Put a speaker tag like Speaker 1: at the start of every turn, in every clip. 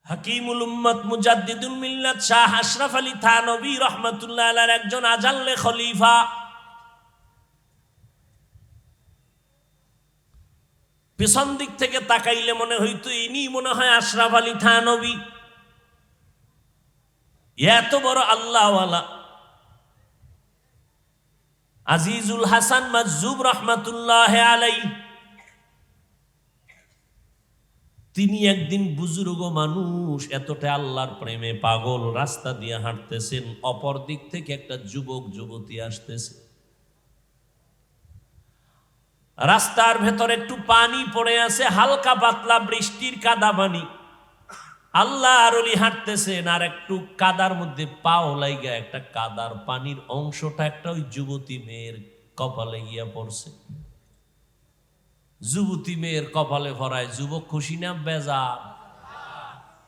Speaker 1: হাকিমুল উম্মত মুজাদ্দিদুল মিল্লাত শাহ আশরাফ আলী থানভী রহমাতুল্লাহ আলাইহির একজন আজাল্লে খলিফা। পিছন দিক থেকে তাকাইলে মনে হইতো ইনি মনে হয় আশরাফ আলী থানভী। এত বড় আল্লাহওয়ালা আজিজুল হাসান মাজজুব রহমাতুল্লাহ আলাইহি, তিনি একদিন বুজুর্গ মানুষ, এতটা আল্লাহর প্রেমে পাগল, রাস্তা দিয়ে হাঁটতেছেন। অপর দিক থেকে একটা যুবক যুবতী আসতেছে। রাস্তার ভেতরে একটু পানি পড়ে আছে, হালকা পাতলা বৃষ্টির কাদা পানি। আল্লাহর ওলি হাঁটতেছেন আর একটু কাদার মধ্যে পাও লাইগা একটা কাদার পানির অংশটা একটা ওই যুবতী মেয়ের কপালে গিয়া পড়ছে। যুবতী মেয়ের কপালে ভরায়। যুবক খুশি না বেজার?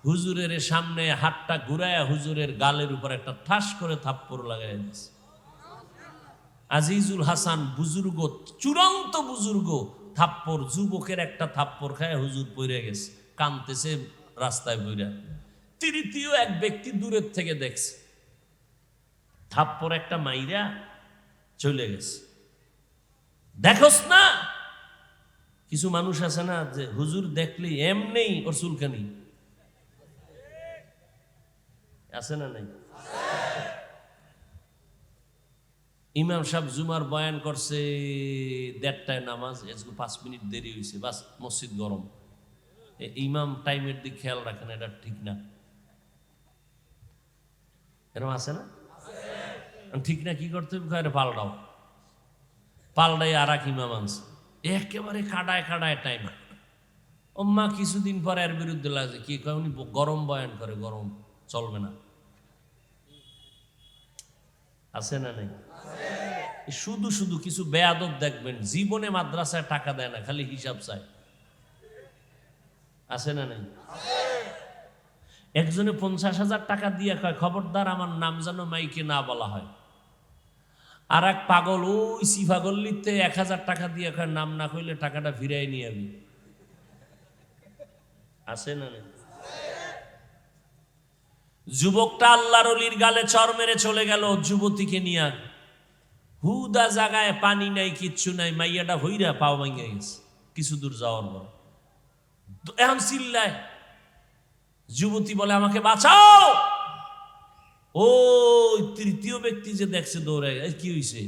Speaker 1: হুজুরের সামনে হাতটা ঘুরায় হুজুরের গালের উপর একটা ঠাস করে থাপ্পড় লাগাই দিচ্ছে। আজিজুল হাসান বুজুর্গ, চূড়ান্ত বুজুর্গ, থাপ্পড়, যুবকের একটা থাপ্পড় খায় হুজুর পড়ে গেছে, কাঁদতেছে রাস্তায় বইরা। তৃতীয় এক ব্যক্তি দূরের থেকে দেখছে, থাপ্পড় একটা মাইরা চলে গেছে। দেখোস না, কিছু মানুষ আছে না যে হুজুর দেখলি এমনি ওর চুলকানি আছে না নাই? ইমাম সাহেব জুমার বয়ান করছে 1:30টায় নামাজ, 5 মিনিট দেরি হয়েছে, বাস মসজিদ গরম। ইমাম টাইমের দিক খেয়াল রাখেন, এটা ঠিক না। এরকম আছে না? ঠিক না, কি করতে হবে? পাল্টাও, পাল্টাই আর এক ইমাম আনছে, একেবারে কাটায় কাটায় টাইম। ওম্মা কিছুদিন পরে এর বিরুদ্ধে লাগছে, কি কয় উনি গরম বয়ান করে, গরম চলবে না। আছে না নাই? শুধু শুধু কিছু বেয়াদব দেখবেন জীবনে মাদ্রাসায় টাকা দেয় না, খালি হিসাব চায়। আছে না নাই? একজনে 50,000 টাকা দিয়ে কয় খবরদার আমার নাম যেন মাইকে না বলা হয়। আর এক পাগল ওই সিফাগল্লিতে 1000 টাকা দিয়ে কয় নাম না কইলে টাকাটা ফিরাই নিয়ে আমি। আছে না নাই? যুবকটা আল্লাহর ওলির গালে চর মেরে চলে গেল যুবতীকে নিয়ে। হুদা জায়গায় পানি নাই, কিচ্ছু নাই, মাইয়াটা হইরা পাও ভাঙে গেছে কিছু দূর যাওয়ার পর। এখন চিল্লায়, যুবতী বলে আমাকে বাঁচাও। ওই তৃতীয় ব্যক্তি যে দেখছে দৌড়ে, কি হয়েছে?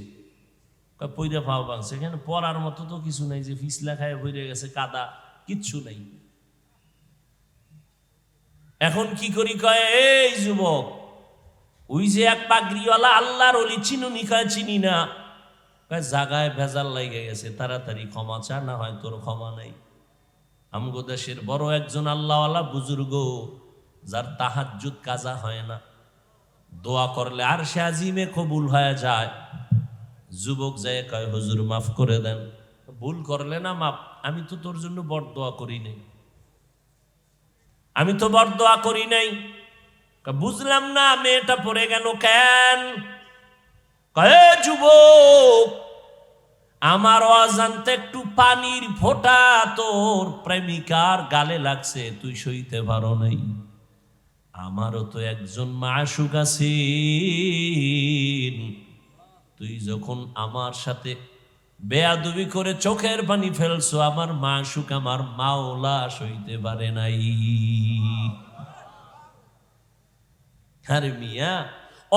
Speaker 1: পইরা পাও ভাঙছে। এখানে পড়ার মতো তো কিছু নাই, যে ফিসলা খায় হইরে গেছে, কাদা কিচ্ছু নাই। এখন কি করি? কয় এই যুবক, ওই যে এক পাগড়িওয়ালা আল্লাহর ওলি চিনুনি? কয় চিনি না। কয় জাগায় ভেজাল লাগে গেছে, তাড়াতাড়ি ক্ষমা চা, না হয় তোর ক্ষমা নাই। আমগো দেশের বড় একজন আল্লাহওয়ালা বুজুর্গ, যার তাহাজ্জুদ কাজা হয় না, দোয়া করলে আর সে আজিমে কবুল হয়ে যায়। যুবক যায় কয় হুজুর মাফ করে দেন। ভুল করলে না মাফ, আমি তো তোর জন্য বরদোয়া করি নাই, আমি তো বরদোয়া করি নাই। বুঝলাম না মেয়েটা পড়ে গেল কেন? কয়ে যুবক, আমার অজান্তে একটু পানির ফোঁটা তোর প্রেমিকার গালে লাগছে, তুই সইতে পারো নাই। আমারও তো একজন মাশুক আছে, তুই যখন আমার সাথে বেয়াদবি করে চোখের পানি ফেলছো, আমার মাশুক, আমার মাওলা সইতে পারে নাই। আরে মিয়া,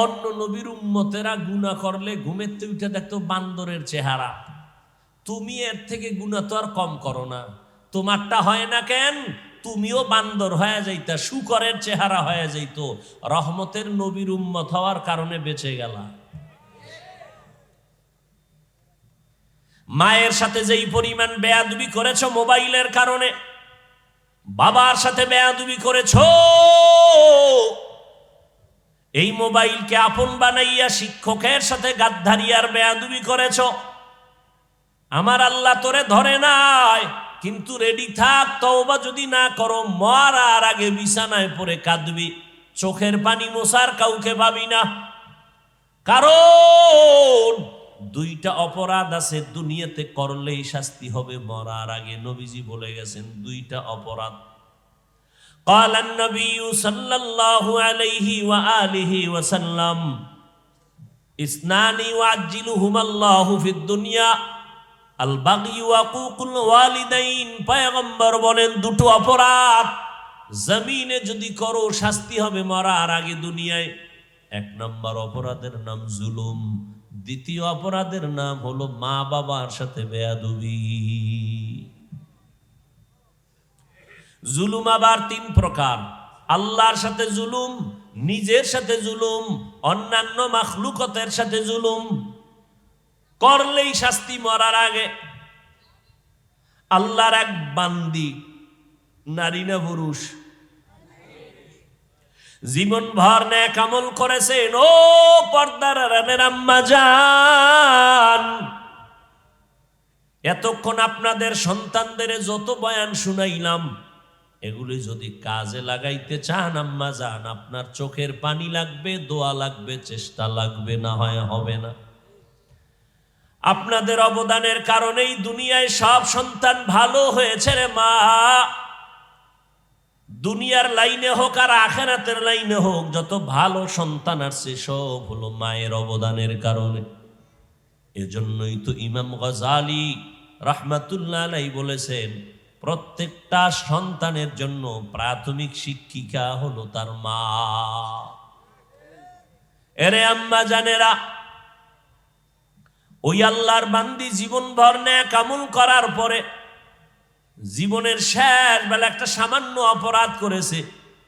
Speaker 1: অন্য নবীর উম্মতেরা গুনাহ করলে ঘুমের থেকে উঠে দেখতো বান্দরের চেহারা, তুমি এর থেকে গুনাহ তো আর কম করো না। তোমারটা হয় না কেন? তুমিও বান্দর হয়ে যাইতা, শুকরের চেহারা হয়ে যাইত। রহমতের নবীর উম্মত হওয়ার কারণে বেঁচে গেলা। মায়ের সাথে যেই পরিমাণ বেয়াদবি করেছো মোবাইলের কারণে, বাবার সাথে বেয়াদবি করেছো, এই মোবাইলকে আপন বানাইয়া শিক্ষকের সাথে গাদ্দারি আর বেয়াদবি করেছো। আমার আল্লাহ তোরে ধরে নাই, কিন্তু রেডি থাক, তওবা যদি না করো মরার আগে বিছানায় পড়ে কাঁদবি, চোখের পানি মোছার কাউকে পাবি না। কারণ দুইটা অপরাধ আছে, দুনিয়াতে করলেই শাস্তি হবে, মরার আগে নবীজি বলে গেছেন দুইটা অপরাধ قال النبي صلى الله عليه وآله وسلم اثنان يعجلهما الله في الدنيا البغي وعقوق الوالدين। পয়গম্বর বলেন দুটো অপরাধ জমিনে যদি করো শাস্তি হবে মরার আগে দুনিয়ায়। এক নম্বর অপরাধের নাম জুলুম, দ্বিতীয় অপরাধের নাম হলো মা বাবার সাথে বেয়াদবি। জুলুম আবার তিন প্রকার, আল্লাহর সাথে জুলুম, নিজের সাথে জুলুম, অন্যান্য মাখলুকতের সাথে জুলুম করলেই শাস্তি মরার আগে। আল্লাহর এক বান্দি, নারী না পুরুষ, জীবন ভর নেক আমল করেছেন। ও পর্দার আড়ালের আম্মা জান, এতক্ষণ আপনাদের সন্তানদের যত বয়ান শুনাইলাম এগুলি যদি কাজে লাগাইতে চান আম্মা জান, আপনার চোখের পানি লাগবে, দোয়া লাগবে, চেষ্টা লাগবে, না হয় হবে না। আপনাদের অবদানের কারণেই দুনিয়ায় সব সন্তান ভালো হয়েছে রে মা। দুনিয়ার লাইনে হোক আর আখিরাতের লাইনে হোক, যত ভালো সন্তান আসছে সব হলো মায়ের অবদানের কারণে। এজন্যই তো ইমাম গজালি রাহমাতুল্লাহ আলাইহি বলেছেন, প্রত্যেকটা সন্তানের জন্য প্রাথমিক শিক্ষিকা হলো তার মা। এরে আম্মা জানেরা, ওই আল্লাহর বান্দি জীবন ভর নেক আমল করার পরে জীবনের শেষ বেলা একটা সামান্য অপরাধ করেছে,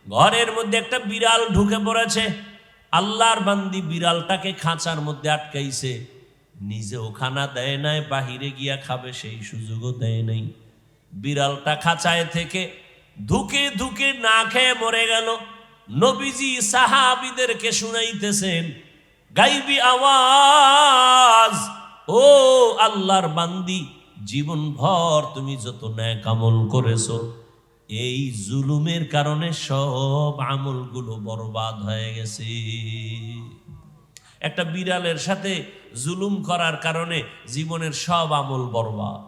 Speaker 1: ঘরের মধ্যে একটা বিড়াল ঢুকে পড়েছে। আল্লাহর বান্দি বিড়ালটাকে খাঁচার মধ্যে আটকাইছে, নিজেও খানা দেয় নাই, বাহিরে গিয়া খাবে সেই সুযোগও দেয় নাই। বিড়ালটা খাঁচায় থেকে ধুকে ধুকে না খেয়ে মরে গেল। নবীজি সাহাবীদেরকে শুনাইতেছেন গাইবি আওয়াজ, ও আল্লাহর বান্দি, জীবন ভর তুমি যত নেক আমল করেছো, এই জুলুমের কারণে সব আমলগুলো বরবাদ হয়ে গেছে। একটা বিড়ালের সাথে জুলুম করার কারণে জীবনের সব আমল বরবাদ।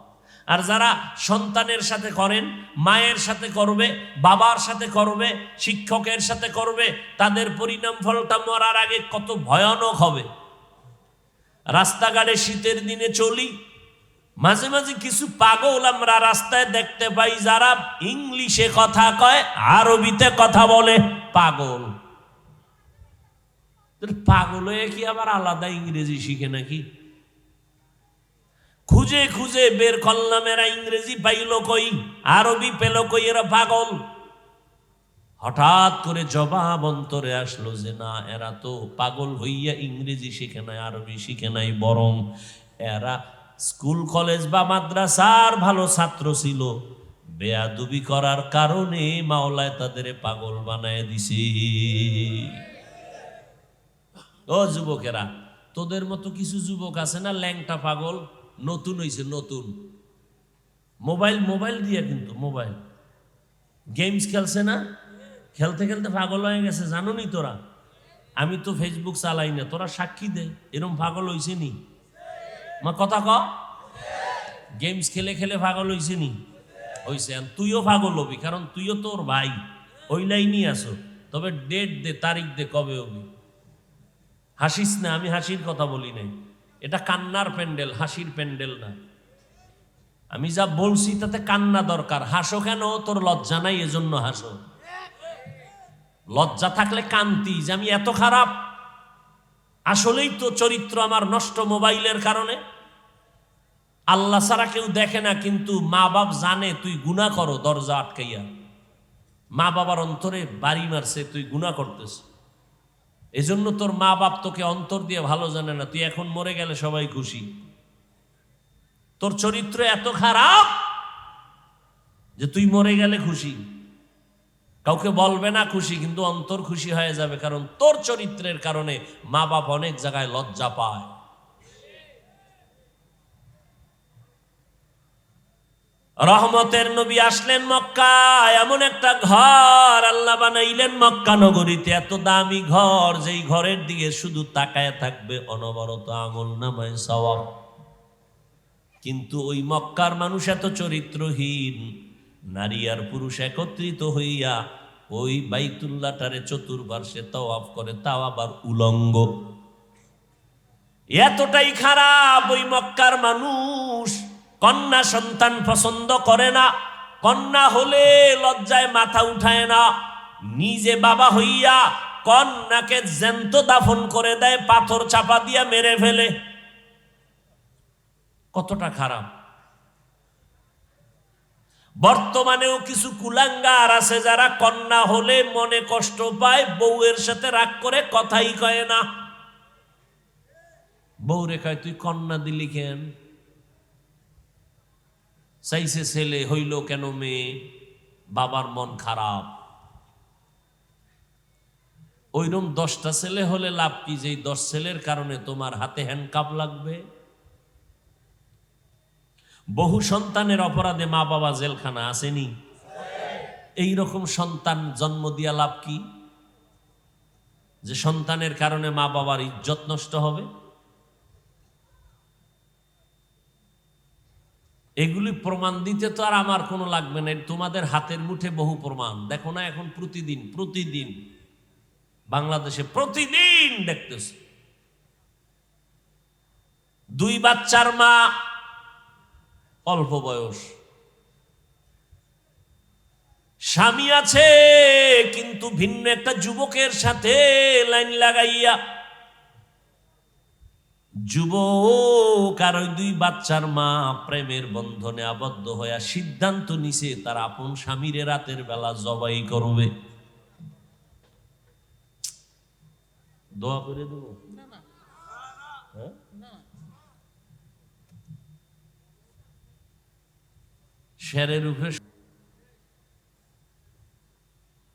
Speaker 1: আর যারা সন্তানের সাথে করেন, মায়ের সাথে করবে, বাবার সাথে করবে, শিক্ষকের সাথে করবে, তাদের পরিণাম ফলটা মরার আগে কত ভয়ানক হবে। রাস্তাঘাটে শীতের দিনে চলি, মাঝে মাঝে কিছু পাগল আমরা রাস্তায় দেখতে পাই, যারা ইংলিশে কথা কয়, আরবিতে কথা বলে। পাগল পাগল হয়ে কি আবার আলাদা ইংরেজি শিখে নাকি? খুঁজে খুঁজে বের করলাম এরা ইংরেজি পাইল কই, আরবি পেল কই, এরা পাগল। হঠাৎ করে জবাব অন্তরে আসলো যে না, এরা তো পাগল হইয়া ইংরেজি শিখে নাই, আরবি শিখে নাই, বরং এরা স্কুল কলেজ বা মাদ্রাসার ভালো ছাত্র ছিল, বেয়াদবি করার কারণে মাওলায় তাদের পাগল বানায় দিছে। ও যুবকেরা, তোদের মতো কিছু যুবক আছে না ল্যাংটা পাগল, নতুন হইছে, নতুন মোবাইল দিয়ে, কিন্তু মোবাইল গেমস খেলছে না, খেলতে খেলতে পাগল হয়ে গেছে। জানো নি তোরা? আমি তো ফেসবুক চালাই না, তোরা সাক্ষী দে, এরম পাগল হইছে নি? মা কথা ক, গেমস খেলে খেলে পাগল হইছে নি? হইছে। তুইও পাগল হবি, কারণ তুইও তোর ভাই, ওই লাইনই আসো। তবে ডেট দে, তারিখ দে, কবে হবি। হাসিস না, আমি হাসির কথা বলি নাই, এটা কান্নার প্যান্ডেল, হাসির প্যান্ডেল না। আমি যা বলছি তাতে কান্না দরকার। হাসো কেন? তোর লজ্জা নাই এজন্য হাসো। লজ্জা থাকলে কান্তি যে আমি এত খারাপ। আসলেই তো চরিত্র আমার নষ্ট মোবাইলের কারণে। আল্লাহ ছাড়া কেউ দেখে না, কিন্তু মা বাপ জানে তুই গুনাহ করো দরজা আটকাইয়া। মা বাবার অন্তরে বাড়ি মারছে, তুই গুনাহ করতেছ। এজন্য তোর মা বাপ তোকে অন্তর দিয়ে ভালো জানে না। তুই এখন মরে গেলে সবাই খুশি। তোর চরিত্র এত খারাপ যে তুই মরে গেলে খুশি, কাউকে বলবে না খুশি, কিন্তু অন্তর খুশি হয়ে যাবে, কারণ তোর চরিত্রের কারণে মা বাপ অনেক জায়গায় লজ্জা পায়। রহমতের নবী আসলেন মক্কায়, এমন একটা ঘর আল্লাহ বানাইলেন মক্কা নগরীতে, এত দামি ঘর, যেই ঘরের দিকে শুধু তাকায় থাকবে অনবরত আমল নামায় সওয়াব। কিন্তু ওই মক্কার মানুষ এত চরিত্রহীন, নারী আর পুরুষ একত্রিত হইয়া ওই বাইতুল্লাহটারে চতুর্পার্শ্বে তাওয়াফ করে, তাও আবার উলঙ্গ। এতটাই খারাপ ওই মক্কার মানুষ, কন্যা সন্তান পছন্দ করে না। কন্যা হলে লজ্জায় মাথা উঠায় না, নিজে বাবা হইয়া কন্যাকে জ্যান্ত দাফন করে দেয়, পাথর চাপা দিয়া মেরে ফেলে। কতটা খারাপ। বর্তমানেও কিছু কুলাঙ্গার আছে যারা কন্যা হলে মনে কষ্ট পায়, বউয়ের সাথে রাগ করে কথাই কয় না। বউ রেখায় তুই কন্যা দিলি কেন, চাইছে ছেলে হইল কেন মেয়ে, বাবার মন খারাপ। ওইরকম 10টা ছেলে হলে লাভ কি, যে 10 ছেলের কারণে তোমার হাতে হ্যান্ডকাপ লাগবে। বহু সন্তানের অপরাধে মা বাবা জেলখানা আসেনি। এই রকম সন্তান জন্ম দিয়া লাভ কি, যে সন্তানের কারণে মা বাবার ইজ্জত নষ্ট হবে। এগুলি প্রমাণ দিতে তো আর আমার কোনো লাগবে না, তোমাদের হাতের মুঠে বহু প্রমাণ। দেখো না এখন প্রতিদিন বাংলাদেশে প্রতিদিন দেখতেছে 2 বাচ্চার মা, অল্প বয়স, স্বামী আছে কিন্তু ভিন্ন একটা যুবকের সাথে লাইন লাগাইয়া, যুবক আর ওই 2 বাচ্চার মা প্রেমের বন্ধনে আবদ্ধ হইয়া সিদ্ধান্ত নিছে তার আপন স্বামীরে রাতের বেলা জবাই করবে। দোয়া করে দেব, হ্যাঁ? শেরের উপরে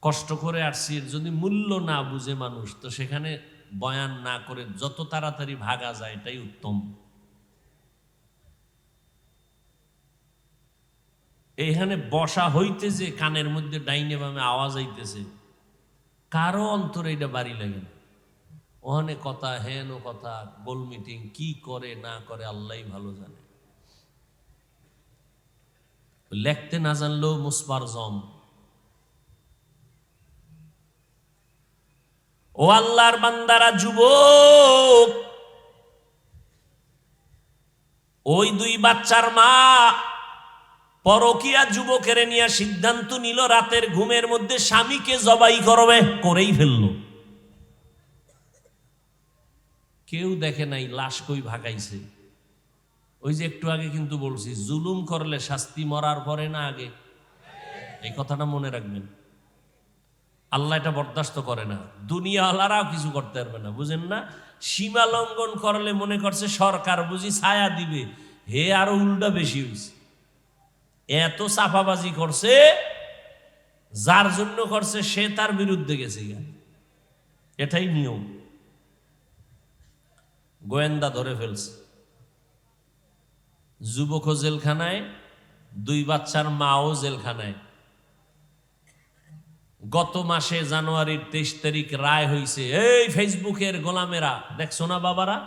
Speaker 1: কষ্ট করে আসছি, যদি মূল্য না বুঝে মানুষ, তো সেখানে বয়ান না করে যত তাড়াতাড়ি ভাগা যায় এটাই উত্তম। এইখানে বসা হইতে যে কানের মধ্যে ডাইনে বামে আওয়াজ আইতেছে, কারো অন্তরে এটা বাড়ি লাগে না। ওখানে কথা, হেন কথা, গোল মিটিং, কি করে না করে আল্লাহই ভালো জানে। লেখতে না জানলেও মুসপার জম। ও আল্লাহর বান্দারা, যুবক, ওই 2 বাচ্চার মা পরকিয়া যুবকের নিয়ে সিদ্ধান্ত নিল রাতের ঘুমের মধ্যে স্বামীকে জবাই করবে, করেই ফেলল। কেউ দেখে নাই লাশ কই ভাগাইছে। ওই যে একটু আগে কিন্তু বলছি, জুলুম করলে শাস্তি মরার পরে না আগে, এই কথাটা মনে রাখবেন। আল্লাহ এটা বরদাস্ত করে না, দুনিয়াওয়ালারাও কিছু করতে পারবে না, বুঝেন না? সীমা লঙ্ঘন করলে মনে করছে সরকার বুঝি ছায়া দিবে, হে আরো উল্টা বেশি হয়েছে। এত চাপাবাজি করছে, যার জন্য করছে সে তার বিরুদ্ধে গেছে। এটাই নিয়ম। গোয়েন্দা ধরে ফেলছে, যুবকও জেলখানায়, 2 বাচ্চার মাও জেলখানায়। গত মাসে জানুয়ারির 23 তারিখ রায় হইছে। এই ফেসবুকের গোলামেরা, দেখছো না বাবারা?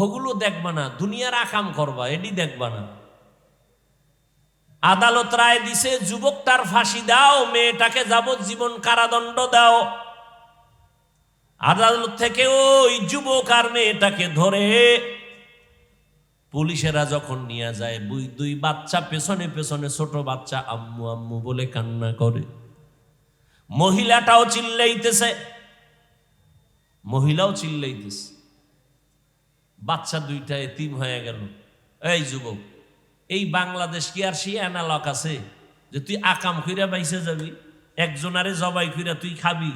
Speaker 1: ওগুলো দেখবা না, দুনিয়ার আকাম করবা, এটি দেখবা না। আদালত রায় দিছে, যুবকটার ফাঁসি দাও, মেয়েটাকে যাবজ্জীবন কারাদণ্ড দাও। আদালত থেকে ওই যুবক আর মেয়েটাকে ধরে পুলিশেরা যখন নিয়ে যায়, 2 বাচ্চা পেছনে পেছনে, ছোট বাচ্চা আম্মু আম্মু বলে কান্না করে। মহিলাটাও চিল্লাইতেছে, মহিলাও চিল্লাইতেছে। বাচ্চা 2টা এতিম হয়ে গেল। এই যুবক, এই বাংলাদেশ কি আর সেই অ্যানালগ আছে যে তুই আকাম কইরা বাইসে যাবি, একজনারে জবাই কইরা তুই খাবি?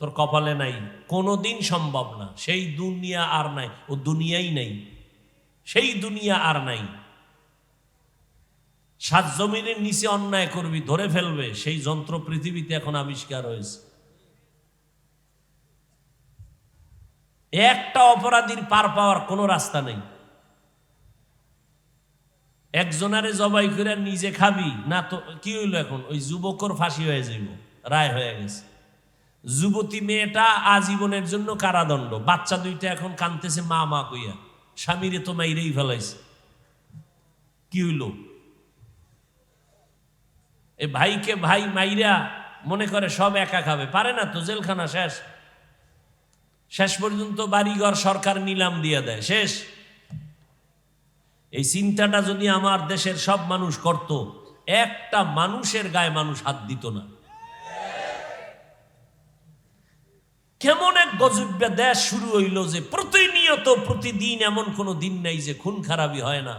Speaker 1: তোর কপালে নাই, কোনোদিন সম্ভব না। সেই দুনিয়া আর নাই, ও দুনিয়াই নাই, সেই দুনিয়া আর নাই। 7 জমিনের নিচে অন্যায় করবি, ধরে ফেলবে, সেই যন্ত্র পৃথিবীতে এখন আবিষ্কার হয়েছে। একটা অপরাধীর পার পাওয়ার কোনো রাস্তা নেই। একজনারে জবাই করে নিজে খাবি না, তো কি হইলো এখন? ওই যুবকর ফাঁসি হয়ে যাইব, রায় হয়ে গেছে। যুবতী মেয়েটা আজীবনের জন্য কারাদণ্ড। বাচ্চা 2টা এখন কাঁদতেছে মা মা কইয়া, স্বামীরে তো মাইরেই ফেলাইছে। কি হইল? এই ভাইকে ভাই মাইরা মনে করে সব একা খাবে, পারে না তো, জেলখানা শেষ। শেষ পর্যন্ত বাড়িঘর সরকার নিলাম দিয়ে দেয়, শেষ। এই চিন্তাটা যদি আমার দেশের সব মানুষ করত, একটা মানুষের গায়ে মানুষ হাত দিত না। কেমন এক গজব্যা দেশ শুরু হইল যে প্রতিনিয়ত প্রতিদিন এমন কোনো দিন নাই যে খুন খারাপি হয় না।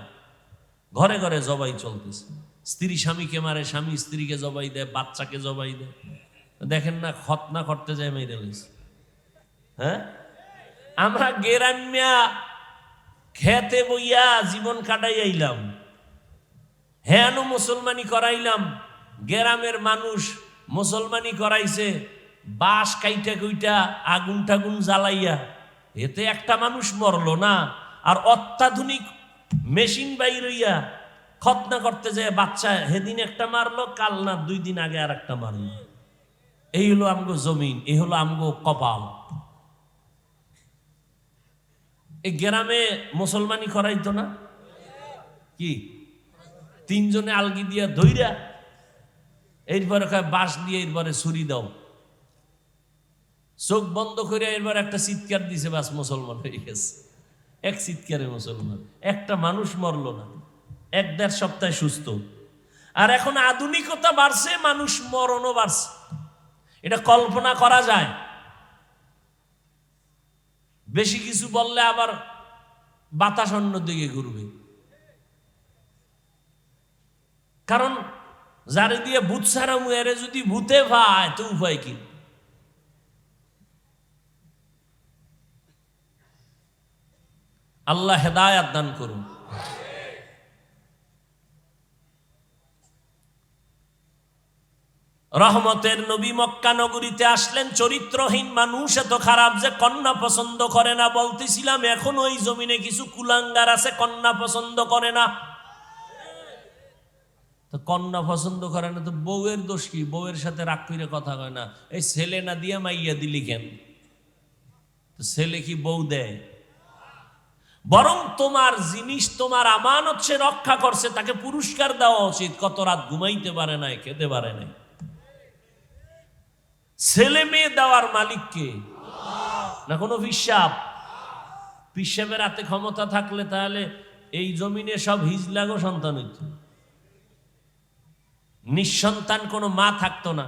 Speaker 1: ঘরে ঘরে জবাই চলতেছে, স্ত্রী স্বামীকে মারে, স্বামী স্ত্রীকে জবাই দেয়, বাচ্চাকে জবাই দেয়। দেখেন না, খতনা করতে যায় মেরে লইছে। হ্যাঁ, আমরা গেরামিয়া খেতে বইয়া জীবন কাটাই আইলাম, হ্যাঁ মুসলমানি করাইলাম। গ্রামের মানুষ মুসলমানি করাইছে, বাঁশ কাইটা কুইটা আগুন টাগুন জ্বালাইয়া, এতে একটা মানুষ মরলো না। আর অত্যাধুনিক মেশিন বাইর হইয়া খতনা করতে যায় বাচ্চা, হেদিন একটা মারলো, কাল না 2 দিন আগে আর একটা মারলো। এই হলো আমগো জমিন, এই হলো আমগো কপাল। এই গ্রামে মুসলমানি করাইতো না কি? 3 জনে আলগি দিয়া ধইরা, এরপরে বাঁশ দিয়ে এরপরে ছুরি দাও, চোখ বন্ধ করে এরপর একটা চিৎকার দিছে, বাস মুসলমান হয়ে গেছে। এক চিৎকারে মুসলমান, একটা মানুষ মরলো না, 1-1.5 সপ্তাহে সুস্থ। আর এখন আধুনিকতা বাড়ছে, মানুষ মরণও বাড়ছে, এটা কল্পনা করা যায়। বেশি কিছু বললে আবার বাতাস অন্য দিকে ঘুরবে, কারণ যারে দিয়ে ভূত ছাড়া মুয়ারে যদি ভূতে ভাই তো উপায় কি? আল্লাহ হেদায়াত দান করুন। রহমতের নবী মক্কা নগরীতে আসলেন, চরিত্রহীন মানুষ এত খারাপ যে কন্যা পছন্দ করে না। বলতেছিলাম এখন ওই জমিনে কিছু কুলাঙ্গার আছে, কন্যা পছন্দ করে না। তো কন্যা পছন্দ করে না তো বউয়ের দোষ কি? বউয়ের সাথে রাগ করে কথা কয় না, এই ছেলে না দিয়া মাইয়া দিলি কেন? তো ছেলে কি বউ দেয়? বরং তোমার জিনিস, তোমার আমানত সে রক্ষা করছে, তাকে পুরস্কার দেওয়া উচিত। কত রাত ঘুমাইতে পারে নাই, খেতে পারে নাই। ছেলে মেয়ে দেওয়ার মালিক কে? না কোনো পিসাব? পিসাবের হাতে ক্ষমতা থাকলে তাহলে এই জমিনে সব হিজলাগো সন্তান হইত, নিঃসন্তান কোনো মা থাকতো না।